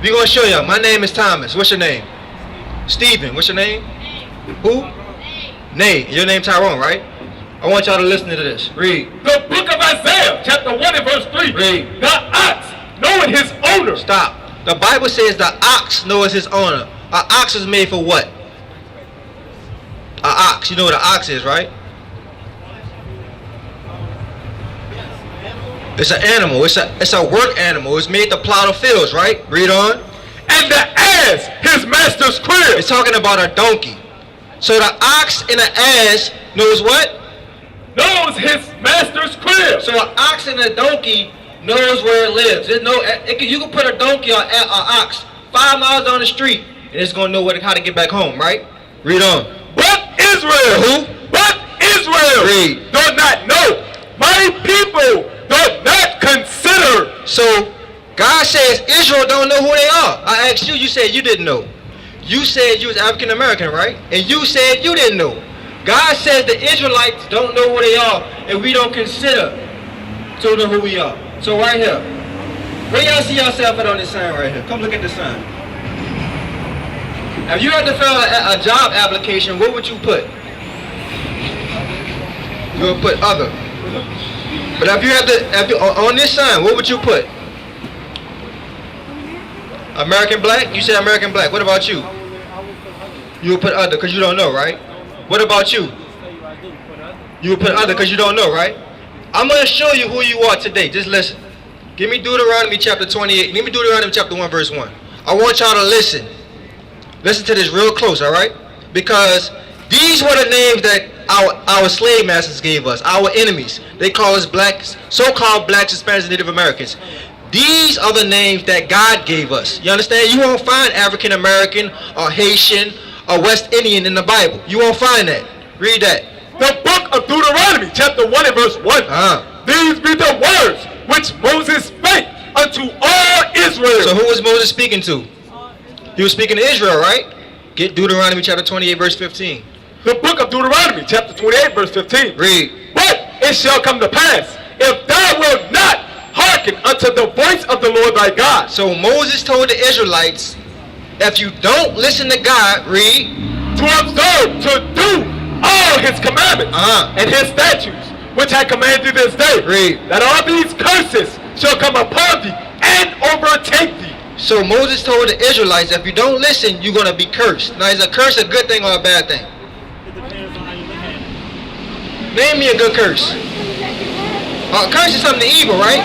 We're going to show you. My name is Thomas. What's your name? Stephen. What's your name? Who? Nay. Your name Tyrone, right? I want y'all to listen to this. Read. The book of Isaiah, chapter 1 and verse 3. Read. The ox knowing his owner. Stop. The Bible says the ox knows his owner. An ox is made for what? An ox. You know what an ox is, right? It's an animal. It's a work animal. It's made to plow the fields, right? Read on. And the ass, his master's crib. It's talking about a donkey. So the ox and the ass knows what? Knows his master's crib. So an ox and a donkey knows where it lives. You can put a donkey or an ox 5 miles down the street and it's going to know how to get back home, right? Read on. But Israel. Who? But Israel. Read. Do not know. My people do not consider. So God says Israel don't know who they are. I asked you, you said you didn't know. You said you was African American, right? And you said you didn't know. God says the Israelites don't know who they are, and we don't consider to know who we are. So right here, where y'all see yourself at on this sign right here? Come look at the sign. If you had to fill out a job application, what would you put? You would put other. But if you had to, on this sign, what would you put? American black? You said American black. What about you? You would put other because you don't know, right? What about you? You would put other because you don't know, right? I'm going to show you who you are today. Just listen. Give me Deuteronomy chapter 28. Give me Deuteronomy chapter 1 verse 1. I want y'all to listen. Listen to this real close, all right? Because these were the names that our slave masters gave us, our enemies. They call us blacks, so-called blacks, Hispanics, and Native Americans. These are the names that God gave us. You understand? You won't find African American or Haitian or West Indian in the Bible. You won't find that. Read that. The book of Deuteronomy, chapter 1 and verse 1. These be the words which Moses spake unto all Israel. So who was Moses speaking to? He was speaking to Israel, right? Get Deuteronomy chapter 28 verse 15. The book of Deuteronomy, chapter 28 verse 15. Read. But it shall come to pass, if thou wilt not hearken unto the voice of the Lord thy God. So Moses told the Israelites, if you don't listen to God, read, to observe, to do all his commandments and his statutes, which I command thee this day, read, that all these curses shall come upon thee and overtake thee. So Moses told the Israelites, if you don't listen, you're going to be cursed. Now, is a curse a good thing or a bad thing? It depends on how you look at it. Name me a good curse. A curse is something evil, right?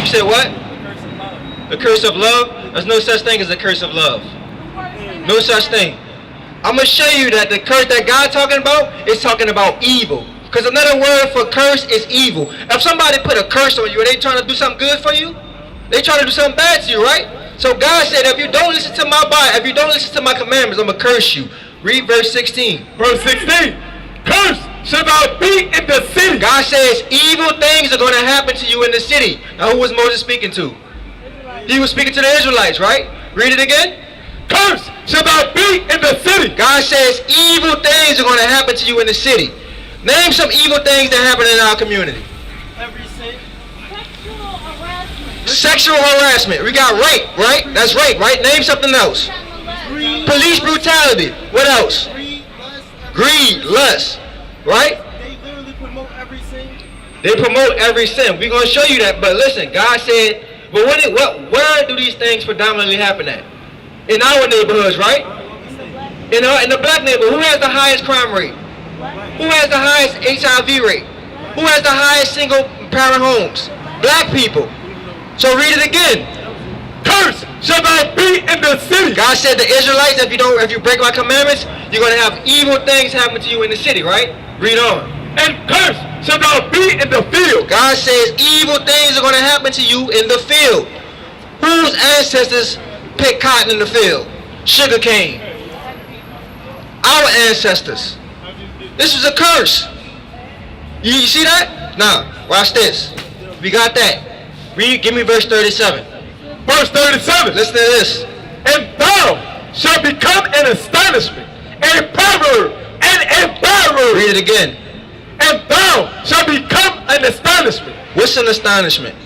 You said what? The curse of love? There's no such thing as a curse of love. No such thing. I'm going to show you that the curse that God's talking about is talking about evil. Because another word for curse is evil. If somebody put a curse on you, are they trying to do something good for you? They trying to do something bad to you, right? So God said, if you don't listen to my Bible, if you don't listen to my commandments, I'm going to curse you. Read verse 16. Verse 16. Curse shall thou be in the city. God says evil things are going to happen to you in the city. Now who was Moses speaking to? He was speaking to the Israelites, right? Read it again. Curse shall thou be in the city. God says evil things are going to happen to you in the city. Name some evil things that happen in our community. Every sin. Sexual harassment. We got rape, right? That's rape, right? Name something else. Police brutality. What else? Greed, lust, right? They literally promote every sin. They promote every sin. We're going to show you that. But listen, God said, but where do these things predominantly happen at? In our neighborhoods, right? In the black neighborhood. Who has the highest crime rate? Who has the highest HIV rate? Who has the highest single parent homes? Black people. So read it again. Curse shall thou be in the city. God said the Israelites, if you break my commandments, you're going to have evil things happen to you in the city, right? Read on. And curse shall thou be in the field. God says evil things are going to happen to you in the field. Whose ancestors picked cotton in the field? Sugar cane. Our ancestors. This is a curse. You see that? Now, watch this. We got that. Read, give me verse 37. Verse 37. Listen to this. And thou shalt become an astonishment, a proverb, and a byword. Read it again. And thou shalt become an astonishment. What's an astonishment?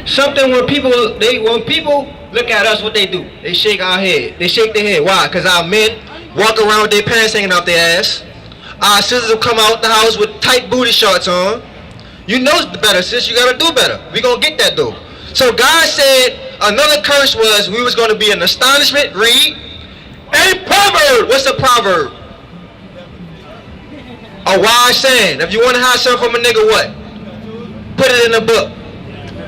Something when people look at us, what they do? They shake our head. They shake their head. Why? Because our men walk around with their pants hanging out their ass. Our sisters will come out the house with tight booty shorts on. You know better, sis. You gotta do better. We gonna get that though. So God said another curse was we was gonna be an astonishment. Read. A proverb. What's a proverb? A wise saying. If you want to hide something from a nigga, what? Put it in a book.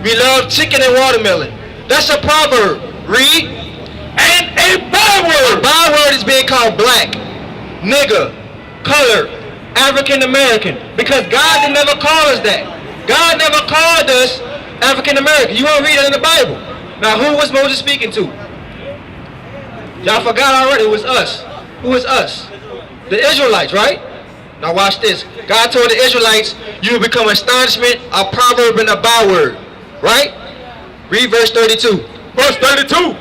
We love chicken and watermelon. That's a proverb. Read. And a byword. A byword is being called black, nigga, colored, African American. Because God did never call us that. God never called us African American. You won't read it in the Bible. Now who was Moses speaking to? Y'all forgot already. It was us. Who is us? The Israelites, right? Now watch this. God told the Israelites, you will become astonishment, a proverb, and a byword. Right? Read verse 32. Verse 32.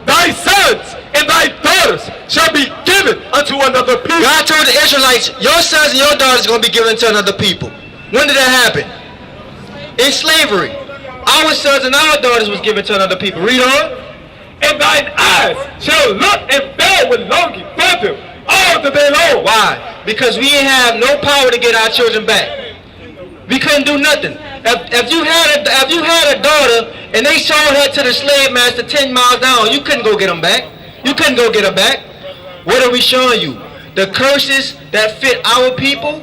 Thy sons and thy daughters shall be given unto another people. God told the Israelites, your sons and your daughters are going to be given to another people. When did that happen? In slavery. Our sons and our daughters was given to another people. Read on. And thine eyes shall look and bear with longing for them all the day long. Why? Because we didn't have no power to get our children back. We couldn't do nothing. If you had a daughter and they sold her to the slave master 10 miles down, you couldn't go get them back. You couldn't go get her back. What are we showing you? The curses that fit our people,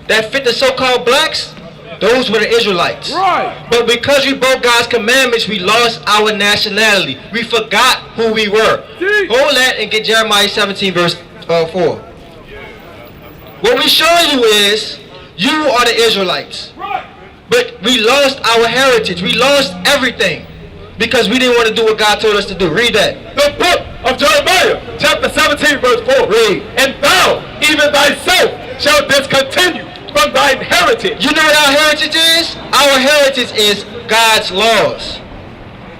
that fit the so-called blacks, those were the Israelites. Right. But because we broke God's commandments, we lost our nationality. We forgot who we were. Hold that and get Jeremiah 17 verse 4. What we showing you is, you are the Israelites. But we lost our heritage. We lost everything because we didn't want to do what God told us to do. Read that. The book of Jeremiah, chapter 17, verse 4. Read. And thou, even thyself, shalt discontinue from thine heritage. You know what our heritage is? Our heritage is God's laws.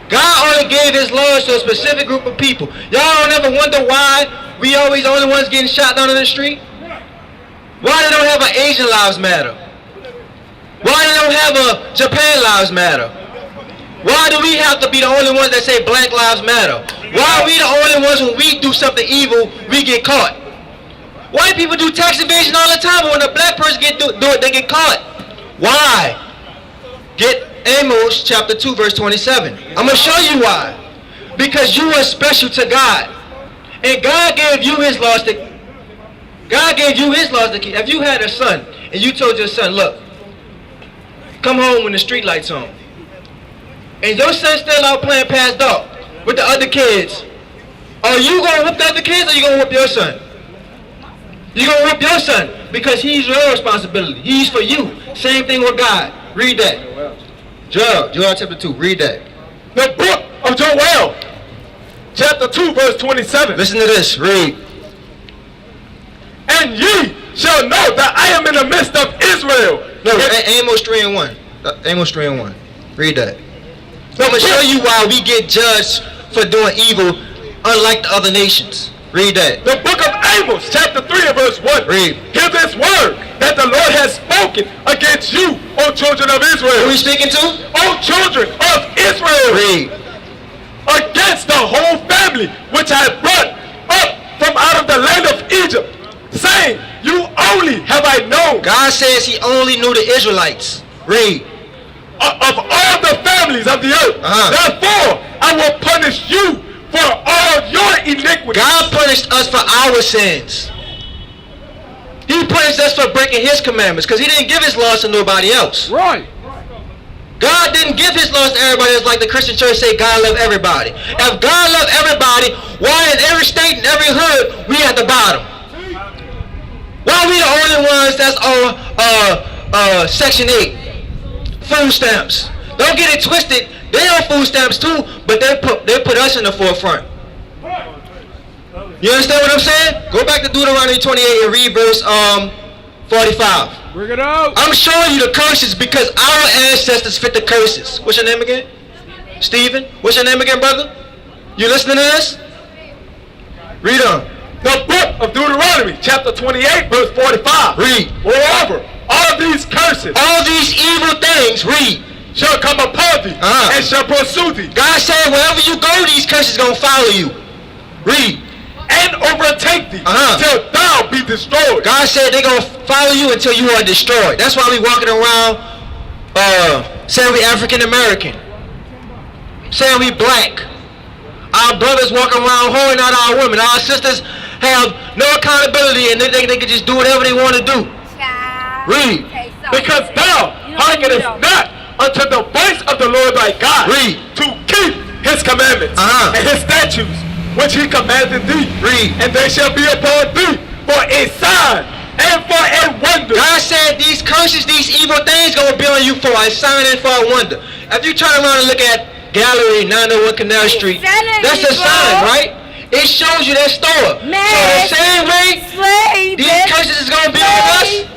God only gave his laws to a specific group of people. Y'all don't ever wonder why we always the only ones getting shot down in the street? Why they don't have an Asian Lives Matter? Why they don't have a Japan Lives Matter? Why do we have to be the only ones that say Black Lives Matter? Why are we the only ones when we do something evil, we get caught? White people do tax evasion all the time, but when a black person do it, they get caught. Why? Get Amos chapter 2 verse 27. I'm going to show you why. Because you are special to God. And God gave you his laws to keep. If you had a son and you told your son, look, come home when the street lights on, and your son's still out playing past dark with the other kids, are you going to whip the other kids or you going to whip your son? You're going to whip your son because he's your responsibility. He's for you. Same thing with God. Read that. Joel chapter 2. Read that. The book of Joel, chapter 2, verse 27. Listen to this. Read. And ye shall know that I am in the midst of Israel. No, Amos 3 and 1. Amos 3 and 1. Read that. I'm going to show you why we get judged for doing evil unlike the other nations. Read that. The book of Amos, chapter 3 and verse 1. Read. Hear this word that the Lord has spoken against you, O children of Israel. Who are we speaking to? O children of Israel. Read. Against the whole family which I brought up from out of the land of Egypt, saying, you only have I known. God says he only knew the Israelites. Read. Of all the families of the earth. Therefore, I will punish you for all your iniquities. God punished us for our sins. He punished us for breaking his commandments because he didn't give his laws to nobody else. Right. God didn't give his laws to everybody. It's like the Christian church say God love everybody. If God loved everybody, why in every state and every hood we at the bottom? Why are we the only ones that's on Section 8? Food stamps. Don't get it twisted. They on food stamps too, but they put us in the forefront. You understand what I'm saying? Go back to Deuteronomy 28 and read verse 45. Bring it out. I'm showing you the curses because our ancestors fit the curses. What's your name again? Stephen? What's your name again, brother? You listening to this? Read on. The book of Deuteronomy, chapter 28, verse 45. Read. Moreover, all these curses, all these evil things, read, shall come upon thee and shall pursue thee. God said, wherever you go, these curses gonna follow you. Read. And overtake thee till thou be destroyed. God said they're gonna follow you until you are destroyed. That's why we walking around saying we African American, saying we black. Our brothers walk around holding out our women. Our sisters have no accountability and they think they can just do whatever they want to do. Read. Because thou hearkenest not unto the voice of the Lord thy God. Read. To keep his commandments and his statutes, which he commanded thee. Read. And they shall be upon thee for a sign and for a wonder. God said these curses, these evil things gonna be on you for a sign and for a wonder. If you turn around and look at Gallery 901 Canal Street, that's a sign, right? It shows you that store. So the same way these curses is gonna be on us,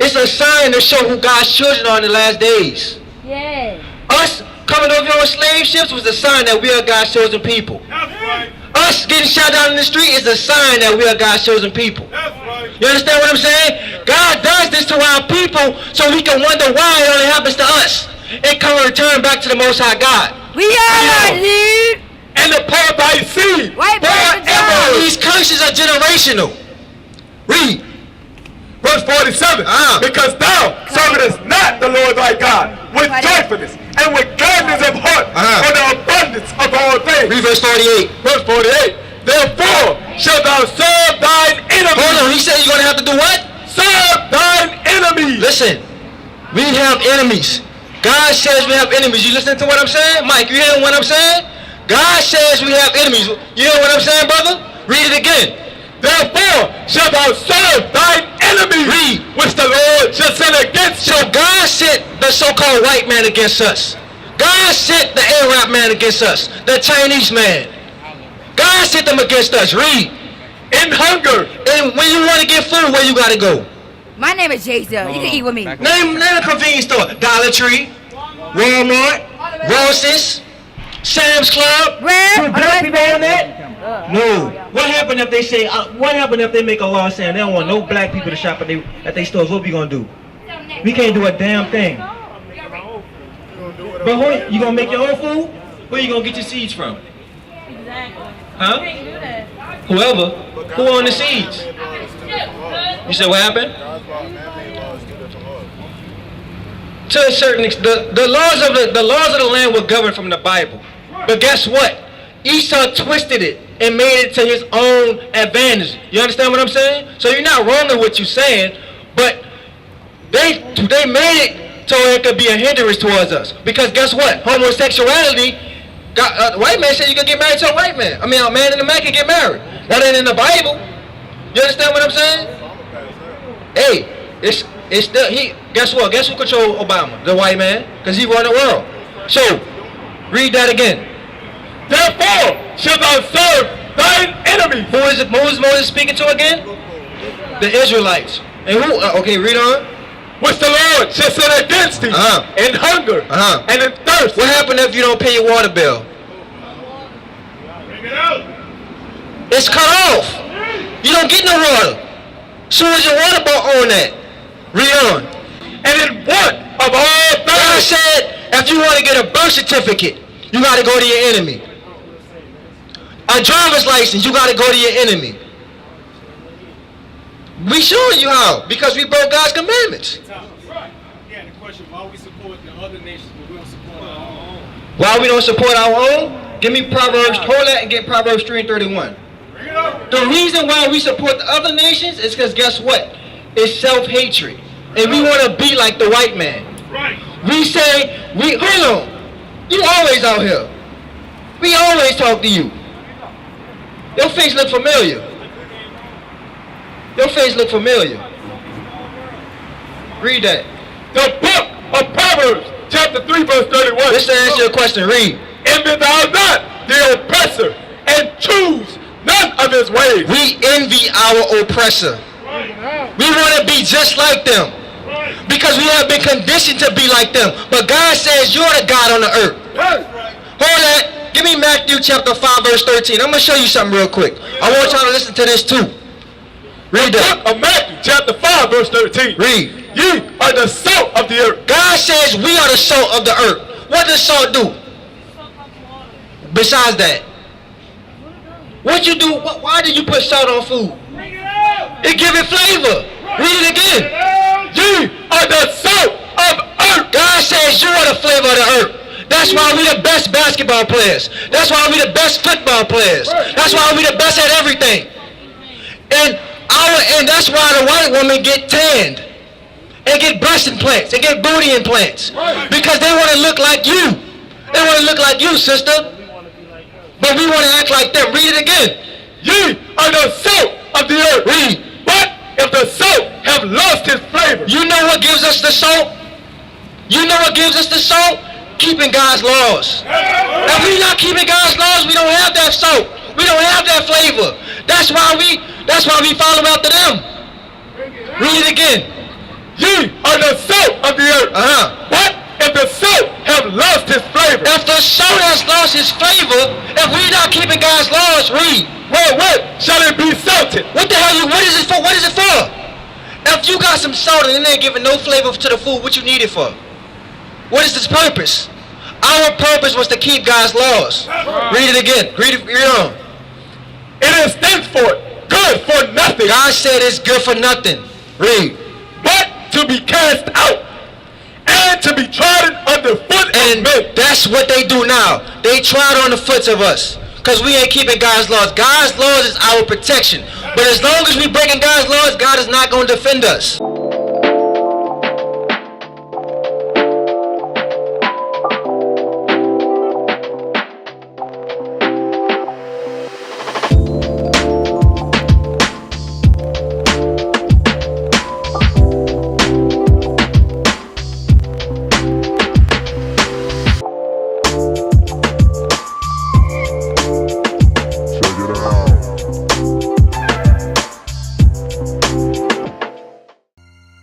it's a sign to show who God's children are in the last days. Yes. Us coming over here on slave ships was a sign that we are God's chosen people. That's right. Us getting shot down in the street is a sign that we are God's chosen people. That's right. You understand what I'm saying? God does this to our people so we can wonder why it only happens to us. It can return back to the Most High God. We are, dude. And upon thy seed Forever. These curses are generational. Read. Verse 47. Because thou servest not the Lord thy God with joyfulness and with gladness of heart for the abundance of all things. Read verse 48. Verse 48. Therefore shalt thou serve thine enemies. Hold on, he said you're going to have to do what? Serve thine enemies. Listen, we have enemies. God says we have enemies. You listening to what I'm saying? Mike, you hearing what I'm saying? God says we have enemies. You hear what I'm saying, brother? Read it again. Therefore shalt thou serve thine enemies. Read. Which the Lord shall send against you. So God sent the so-called white man against us. God sent the Arab man against us. The Chinese man. God sent them against us. Read. In hunger. And when you want to get food, where you got to go? My name is Jason. You can eat with me. Name a convenience store. Dollar Tree, Walmart, Ross's, Sam's Club. Where? Do black people own that? No. What happened if they say? What happened if they make a law saying they don't want no black people to shop at their stores? What we gonna do? We can't do a damn thing. But who, you gonna make your own food? Where you gonna get your seeds from? Huh? Whoever. Who own the seeds? You said what happened? To a certain extent, the laws of the land were governed from the Bible. But guess what? Esau twisted it and made it to his own advantage. You understand what I'm saying? So you're not wrong in what you're saying, but they made it so it could be a hindrance towards us. Because guess what? Homosexuality, white man said you can get married to a white man. I mean, a man and a man can get married. That ain't in the Bible. You understand what I'm saying? Hey, it's still guess what? Guess who controls Obama? The white man, because he run the world. So, read that again. Therefore shalt thou serve thine enemies. Who is it? Moses speaking to again? The Israelites. And who? Okay, read on. Which the Lord shall send against thee in hunger and in thirst. What happened if you don't pay your water bill? Bring it out. It's cut off. You don't get no water. Soon as your water bill on that. Read on. And in want of all God things. said, if you want to get a birth certificate, you got to go to your enemy. A driver's license, you got to go to your enemy. We showing you how, because we broke God's commandments. Right. Yeah, the question, why we support the other nations but we don't support our own? Why we don't support our own? Give me Proverbs, hold that and get Proverbs 3 and 31. Bring it up. The reason why we support the other nations is because guess what? It's self-hatred. And we want to be like the white man. Right. We say, hold on, you always out here. We always talk to you. Your face look familiar. Your face look familiar. Read that. The book of Proverbs, chapter 3, verse 31. This answer your question. Read. Envy thou not the oppressor, and choose none of his ways. We envy our oppressor. We want to be just like them. Because we have been conditioned to be like them. But God says you're the God on the earth. Hold that. Give me Matthew chapter 5 verse 13. I'm going to show you something real quick. I want y'all to listen to this too. Read that. Of Matthew chapter 5 verse 13. Read. Ye are the salt of the earth. God says we are the salt of the earth. What does salt do? Besides that, what you do? Why do you put salt on food? It give it flavor. Read it again. Ye are the salt of earth. God says you are the flavor of the earth. That's why we the best basketball players. That's why we the best football players. That's why we the best at everything. And that's why the white women get tanned and get breast implants and get booty implants, because they want to look like you. They want to look like you, sister. But we want to act like them. Read it again. Ye are the salt of the earth. Read. But if the salt have lost its flavor. You know what gives us the salt? You know what gives us the salt? Keeping God's laws. If we're not keeping God's laws, we don't have that salt. We don't have that flavor. That's why we follow after them. Read it again. Ye are the salt of the earth. But if the salt have lost its flavor. If the salt has lost its flavor, if we're not keeping God's laws, read. What shall it be salted? What the hell? What is it for? What is it for? If you got some salt and it ain't giving no flavor to the food, what you need it for? What is its purpose? Our purpose was to keep God's laws. Read it again. Read on. It is thenceforth good for nothing. God said it's good for nothing. Read. But to be cast out and to be trodden underfoot of men. That's what they do now. They trod on the foots of us because we ain't keeping God's laws. God's laws is our protection. But as long as we breaking God's laws, God is not going to defend us.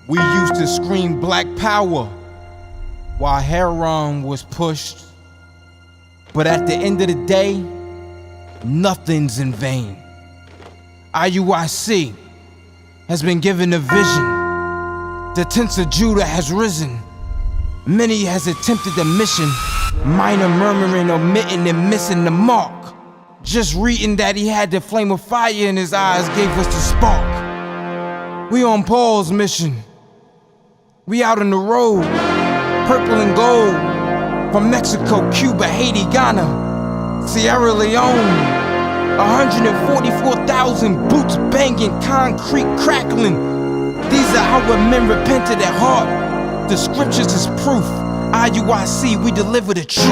We used to scream black power while heroin was pushed. But at the end of the day, nothing's in vain. IUic has been given a vision. The tents of Judah has risen. Many has attempted the mission, minor murmuring, omitting, and missing the mark. Just reading that he had the flame of fire in his eyes gave us the spark. We on Paul's mission. We out on the road, purple and gold, from Mexico, Cuba, Haiti, Ghana, Sierra Leone. 144,000 boots banging, concrete crackling. These are our men repented at heart. The scriptures is proof. IUic, we deliver the truth.